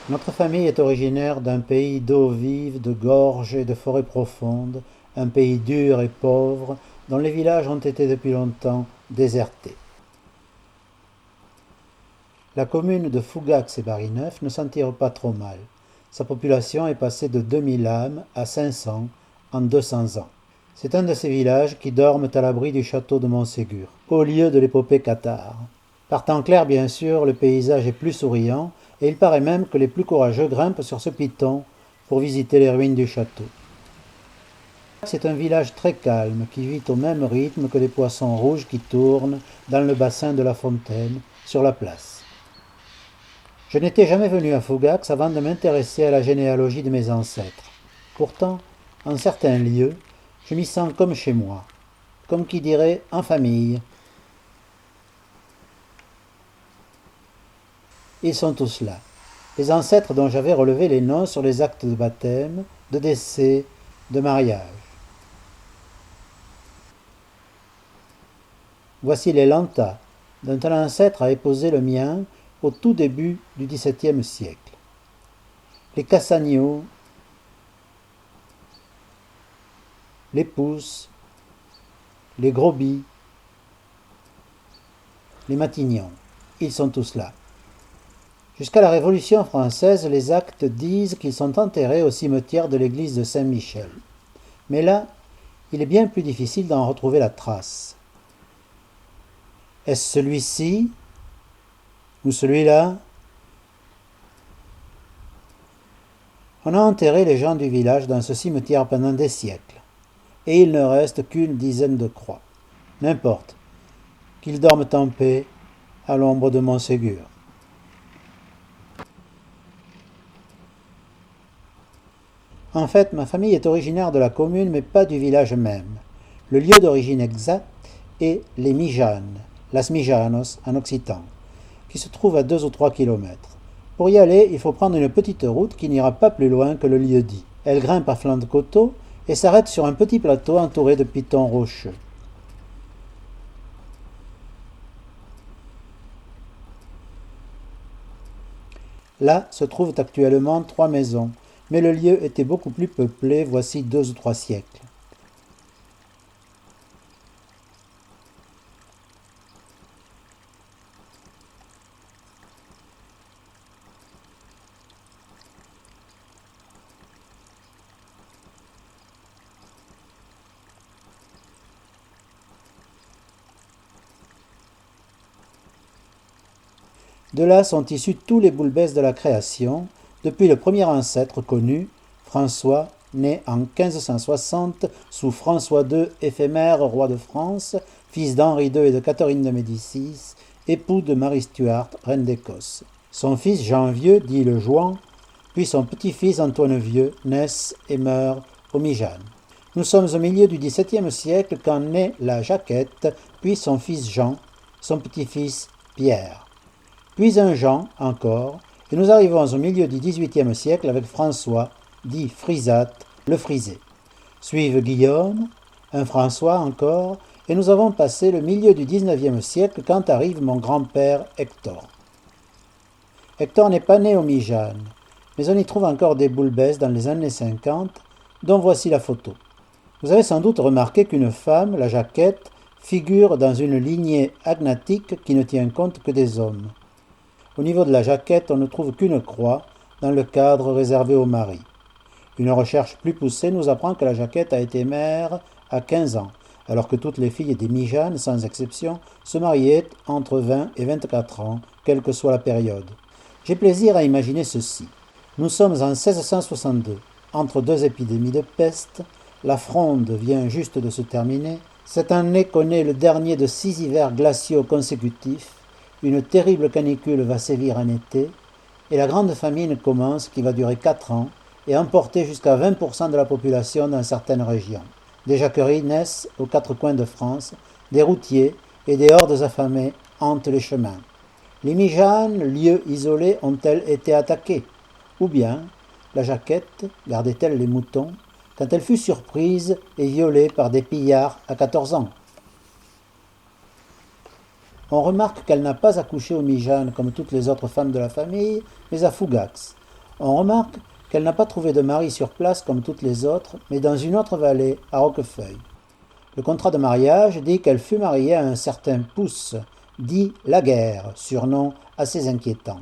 Notre famille est originaire d'un pays d'eau vive, de gorges et de forêts profondes, un pays dur et pauvre, dont les villages ont été depuis longtemps désertés. La commune de Fougax et Barineuf ne s'en tire pas trop mal. Sa population est passée de 2000 âmes à 500 en 200 ans. C'est un de ces villages qui dorment à l'abri du château de Montségur, au lieu de l'épopée cathare. Par temps clair, bien sûr, le paysage est plus souriant, et il paraît même que les plus courageux grimpent sur ce piton pour visiter les ruines du château. C'est un village très calme qui vit au même rythme que les poissons rouges qui tournent dans le bassin de la fontaine sur la place. Je n'étais jamais venu à Fougax avant de m'intéresser à la généalogie de mes ancêtres. Pourtant, en certains lieux, je m'y sens comme chez moi, comme qui dirait en famille. Ils sont tous là, les ancêtres dont j'avais relevé les noms sur les actes de baptême, de décès, de mariage. Voici les Lanta, dont un ancêtre a épousé le mien au tout début du XVIIe siècle. Les Cassagno, les Pousses, les Grosby, les Matignon. Ils sont tous là. Jusqu'à la Révolution française, les actes disent qu'ils sont enterrés au cimetière de l'église de Saint-Michel. Mais là, il est bien plus difficile d'en retrouver la trace. Est-ce celui-ci ou celui-là? On a enterré les gens du village dans ce cimetière pendant des siècles, et il ne reste qu'une dizaine de croix. N'importe, qu'ils dorment en paix à l'ombre de Montségur. En fait, ma famille est originaire de la commune, mais pas du village même. Le lieu d'origine exact est les Mijanes, Las Mijanos en occitan, qui se trouve à 2 ou 3 kilomètres. Pour y aller, il faut prendre une petite route qui n'ira pas plus loin que le lieu dit. Elle grimpe à flanc de coteau et s'arrête sur un petit plateau entouré de pitons rocheux. Là se trouvent actuellement 3 maisons, mais le lieu était beaucoup plus peuplé voici 2 ou 3 siècles. De là sont issus tous les boules-bèsses de la création, depuis le premier ancêtre connu, François, né en 1560 sous François II, éphémère roi de France, fils d'Henri II et de Catherine de Médicis, époux de Marie Stuart, reine d'Écosse. Son fils Jean Vieux, dit le Jouan, puis son petit-fils Antoine Vieux, naissent et meurent au Mijanes. Nous sommes au milieu du XVIIe siècle quand naît la Jaquette, puis son fils Jean, son petit-fils Pierre. Puis un Jean encore, et nous arrivons au milieu du XVIIIe siècle avec François, dit Frisate, le frisé. Suivent Guillaume, un François encore, et nous avons passé le milieu du XIXe siècle quand arrive mon grand-père Hector. Hector n'est pas né au Mijanes, mais on y trouve encore des boules-bèsses dans les années 50, dont voici la photo. Vous avez sans doute remarqué qu'une femme, la Jaquette, figure dans une lignée agnatique qui ne tient compte que des hommes. Au niveau de la Jaquette, on ne trouve qu'une croix dans le cadre réservé aux maris. Une recherche plus poussée nous apprend que la Jaquette a été mère à 15 ans, alors que toutes les filles des Mijanes, sans exception, se mariaient entre 20 et 24 ans, quelle que soit la période. J'ai plaisir à imaginer ceci. Nous sommes en 1662, entre 2 épidémies de peste, la Fronde vient juste de se terminer, cette année connaît le dernier de 6 hivers glaciaux consécutifs, une terrible canicule va sévir en été, et la grande famine commence qui va durer 4 ans et emporter jusqu'à 20% de la population dans certaines régions. Des jacqueries naissent aux 4 coins de France, des routiers et des hordes affamées hantent les chemins. Les Mijanes, lieux isolés, ont-elles été attaqués? Ou bien, la Jaquette gardait-elle les moutons quand elle fut surprise et violée par des pillards à 14 ans? On remarque qu'elle n'a pas accouché au Mijanes comme toutes les autres femmes de la famille, mais à Fougax. On remarque qu'elle n'a pas trouvé de mari sur place comme toutes les autres, mais dans une autre vallée, à Roquefeuille. Le contrat de mariage dit qu'elle fut mariée à un certain Pousse, dit Laguerre, surnom assez inquiétant,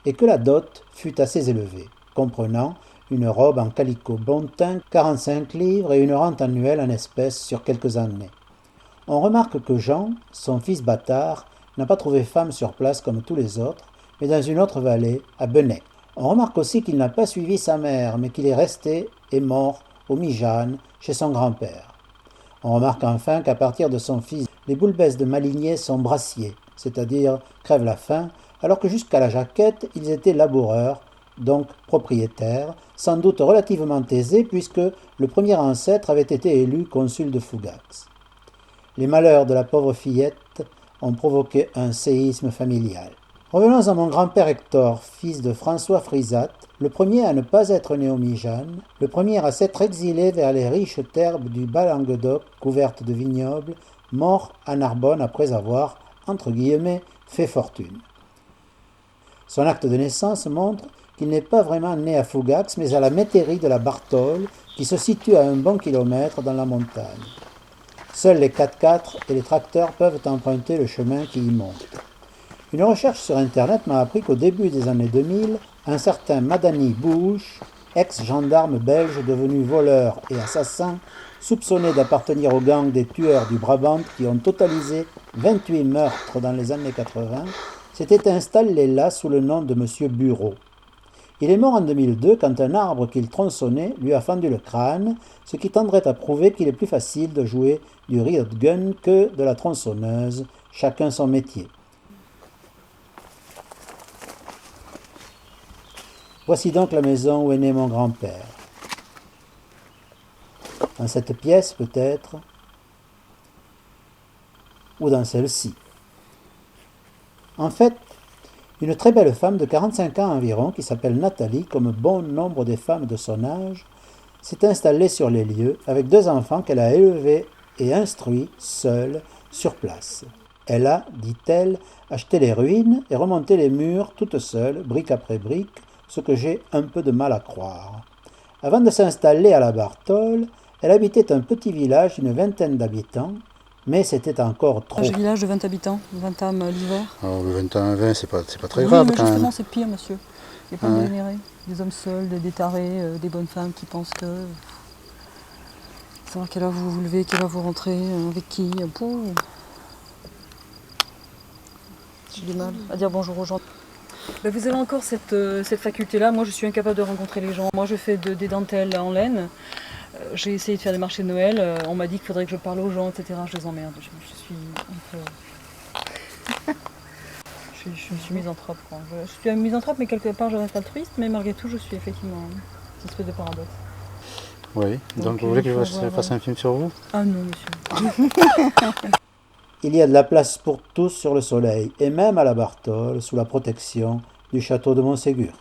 et que la dot fut assez élevée, comprenant une robe en calicot bon teint, 45 livres et une rente annuelle en espèces sur quelques années. On remarque que Jean, son fils bâtard, n'a pas trouvé femme sur place comme tous les autres, mais dans une autre vallée, à Benay. On remarque aussi qu'il n'a pas suivi sa mère, mais qu'il est resté et mort au Mijanes, chez son grand-père. On remarque enfin qu'à partir de son fils, les Boulbès de Maligné sont brassiers, c'est-à-dire crèvent la faim, alors que jusqu'à la Jaquette, ils étaient laboureurs, donc propriétaires, sans doute relativement aisés puisque le premier ancêtre avait été élu consul de Fougax. Les malheurs de la pauvre fillette ont provoqué un séisme familial. Revenons à mon grand-père Hector, fils de François Frisat, le premier à ne pas être né au Mijanes, le premier à s'être exilé vers les riches terres du Bas-Languedoc couvertes de vignobles, mort à Narbonne après avoir, entre guillemets, fait fortune. Son acte de naissance montre qu'il n'est pas vraiment né à Fougax, mais à la métairie de la Bartole, qui se situe à un bon kilomètre dans la montagne. Seuls les 4x4 et les tracteurs peuvent emprunter le chemin qui y monte. Une recherche sur Internet m'a appris qu'au début des années 2000, un certain Madani Bouch, ex-gendarme belge devenu voleur et assassin, soupçonné d'appartenir au gang des tueurs du Brabant qui ont totalisé 28 meurtres dans les années 80, s'était installé là sous le nom de M. Bureau. Il est mort en 2002 quand un arbre qu'il tronçonnait lui a fendu le crâne, ce qui tendrait à prouver qu'il est plus facile de jouer du riot gun que de la tronçonneuse, chacun son métier. Voici donc la maison où est né mon grand-père. Dans cette pièce peut-être, ou dans celle-ci. En fait, une très belle femme de 45 ans environ, qui s'appelle Nathalie, comme bon nombre des femmes de son âge, s'est installée sur les lieux avec 2 enfants qu'elle a élevés et instruits seule sur place. Elle a, dit-elle, acheté les ruines et remonté les murs toute seule, brique après brique, ce que j'ai un peu de mal à croire. Avant de s'installer à la Bartole, elle habitait un petit village d'une 20aine d'habitants, mais c'était encore trop. Un village de 20 habitants, 20 âmes l'hiver. Alors, le 21 20, c'est pas très grave Mais quand même. justement, c'est pire, monsieur. Il y a plein de vénérés. Des hommes seuls, des tarés, des bonnes femmes qui pensent que... Savoir quelle heure vous vous levez, quelle heure vous rentrez, avec qui. J'ai du mal à dire bonjour aux gens. Ben, vous avez encore cette faculté-là. Moi, je suis incapable de rencontrer les gens. Moi, je fais des dentelles en laine. J'ai essayé de faire des marchés de Noël. On m'a dit qu'il faudrait que je parle aux gens, etc. Je les emmerde. Je suis un peu... je suis misanthrope, quoi. Je suis un misanthrope, mais quelque part, je reste altruiste. Mais malgré tout, je suis effectivement une espèce de paradoxe. Oui, donc vous voulez que je fasse un film sur vous? Ah non, monsieur. Il y a de la place pour tous sur le soleil, et même à la Bartole, sous la protection du château de Montségur.